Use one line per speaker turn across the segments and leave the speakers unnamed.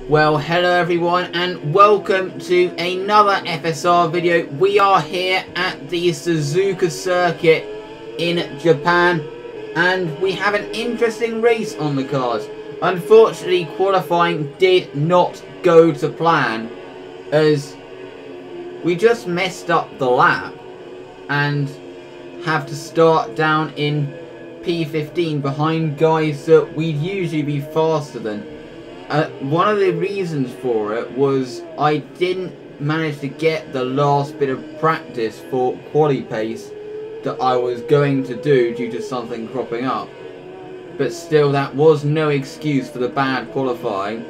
Well, hello everyone and welcome to another FSR video. We are here at the Suzuka circuit in Japan and we have an interesting race on the cards. Unfortunately, qualifying did not go to plan as we just messed up the lap and have to start down in P15 behind guys that we'd usually be faster than. One of the reasons for it was I didn't manage to get the last bit of practice for quali pace that I was going to do due to something cropping up. But still, that was no excuse for the bad qualifying.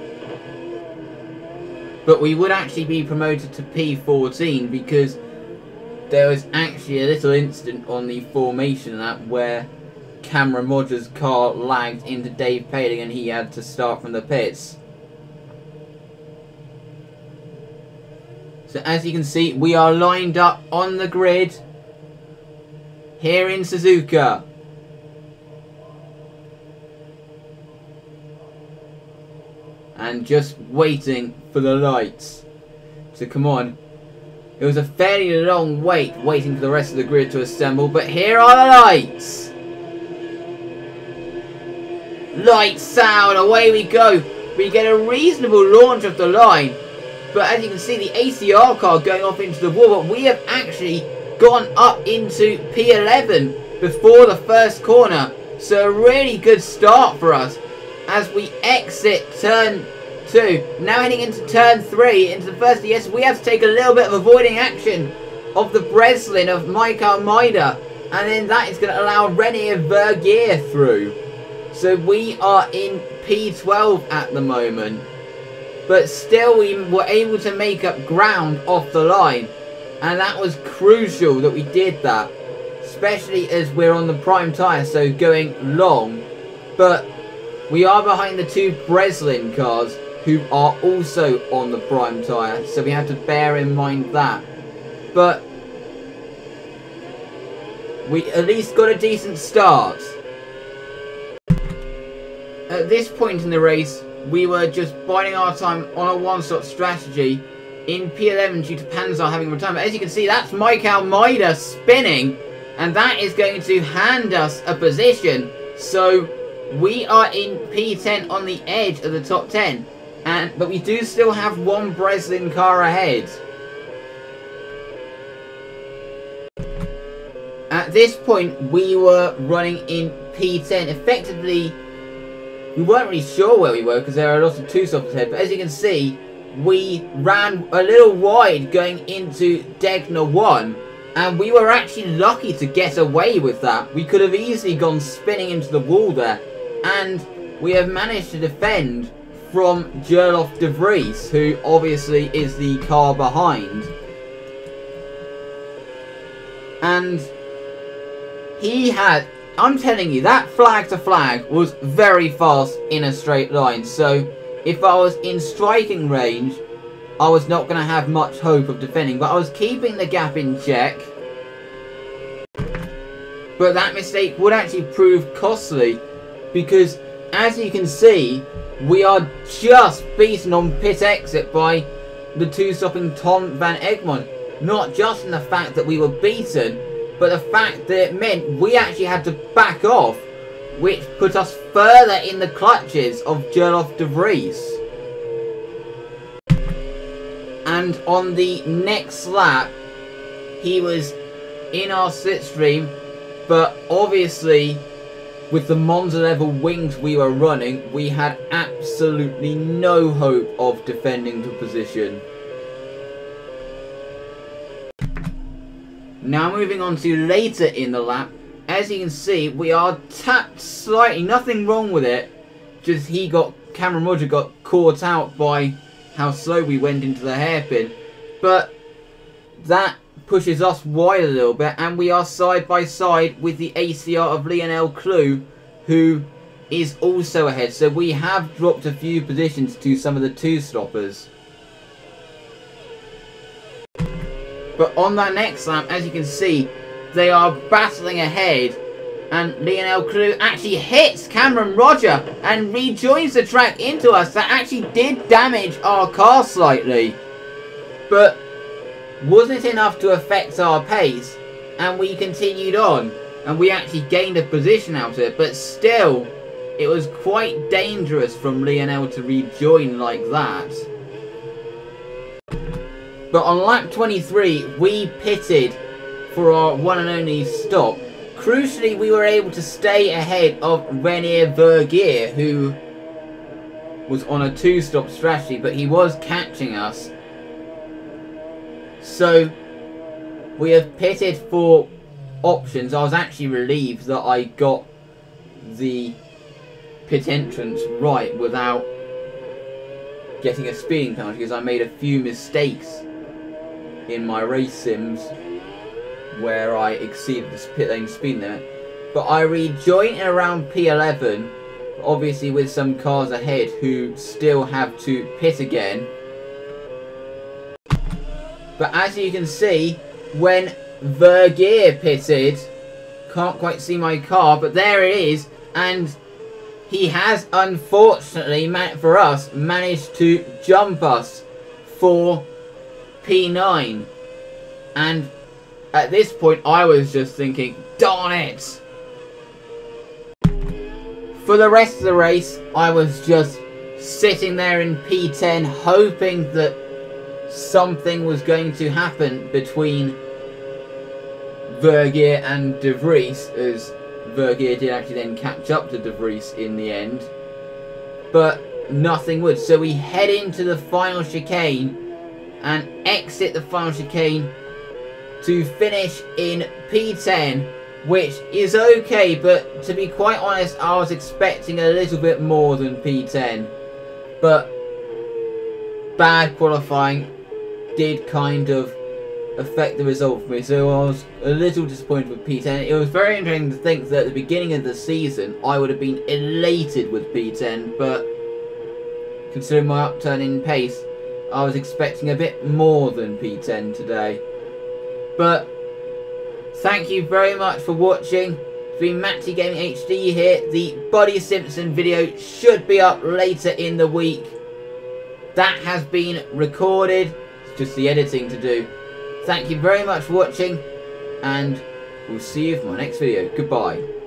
But we would actually be promoted to P14 because there was actually a little incident on the formation lap where Cameron Rogers' car lagged into Dave Paling and he had to start from the pits. So as you can see, we are lined up on the grid here in Suzuka. And just waiting for the lights to come on. It was a fairly long wait waiting for the rest of the grid to assemble, but here are the lights. Lights out, away we go. We get a reasonable launch of the line, but as you can see, the ACR car going off into the wall, but we have actually gone up into P11 before the first corner. So a really good start for us as we exit turn 2. Now heading into turn 3, into the first DS, we have to take a little bit of avoiding action of the Breslin of Mike Almeida, and then that is going to allow Renier Vergier through. So we are in P12 at the moment, but still we were able to make up ground off the line, and that was crucial that we did that, especially as we're on the prime tyre, so going long. But we are behind the two Breslin cars who are also on the prime tyre, so we have to bear in mind that. But we at least got a decent start. At this point in the race, we were just biding our time on a one-stop strategy in P11 due to Panzer having returned. But as you can see, that's Mike Almeida spinning, and that is going to hand us a position. So we are in P10 on the edge of the top 10, but we do still have one Breslin car ahead. At this point, we were running in P10. Effectively, we weren't really sure where we were because there are lots of two-stoppers ahead, but as you can see, we ran a little wide going into Degner 1, and we were actually lucky to get away with that. We could have easily gone spinning into the wall there, and we have managed to defend from Gerloff de Vries, who obviously is the car behind. And he had, I'm telling you, that flag to flag was very fast in a straight line. So if I was in striking range, I was not going to have much hope of defending. But I was keeping the gap in check. But that mistake would actually prove costly, because as you can see, we are just beaten on pit exit by the two-stopping Tom van Egmond. Not just in the fact that we were beaten, but the fact that it meant we actually had to back off, which put us further in the clutches of Gerloff de Vries. And on the next lap, he was in our slipstream, but obviously with the Monza level wings we were running, we had absolutely no hope of defending the position. Now moving on to later in the lap, as you can see, we are tapped slightly, nothing wrong with it, just Cameron Roger got caught out by how slow we went into the hairpin, but that pushes us wide a little bit, and we are side by side with the ACR of Lionel Clou, who is also ahead, so we have dropped a few positions to some of the two-stoppers. But on that next lap, as you can see, they are battling ahead, And Lionel Clue actually hits Cameron Roger and rejoins the track into us. That actually did damage our car slightly. But wasn't enough to affect our pace. And we continued on. And we actually gained a position out of it. But still, it was quite dangerous from Lionel to rejoin like that. But on lap 23, we pitted for our one and only stop. Crucially, we were able to stay ahead of Renier Vergeer, who was on a two-stop strategy, but he was catching us. So, we have pitted for options. I was actually relieved that I got the pit entrance right without getting a speeding penalty, because I made a few mistakes in my race sims where I exceeded the pit lane speed limit. But I rejoined around P11, obviously with some cars ahead who still have to pit again. But as you can see, when Vergeer pitted, can't quite see my car, but there it is, and he has unfortunately, for us, managed to jump us for P9. And at this point I was just thinking, darn it! For the rest of the race, I was just sitting there in P10 hoping that something was going to happen between Vergeer and De Vries, as Vergeer did actually then catch up to De Vries in the end. But nothing would. So we head into the final chicane and exit the final chicane to finish in P10, which is okay, but to be quite honest, I was expecting a little bit more than P10. But bad qualifying did kind of affect the result for me, so I was a little disappointed with P10. It was very interesting to think that at the beginning of the season I would have been elated with P10, but considering my upturn in pace, I was expecting a bit more than P10 today. But thank you very much for watching. It's been Matty Gaming HD here. The Buddy Simpson video should be up later in the week. That has been recorded. It's just the editing to do. Thank you very much for watching, and we'll see you for my next video. Goodbye.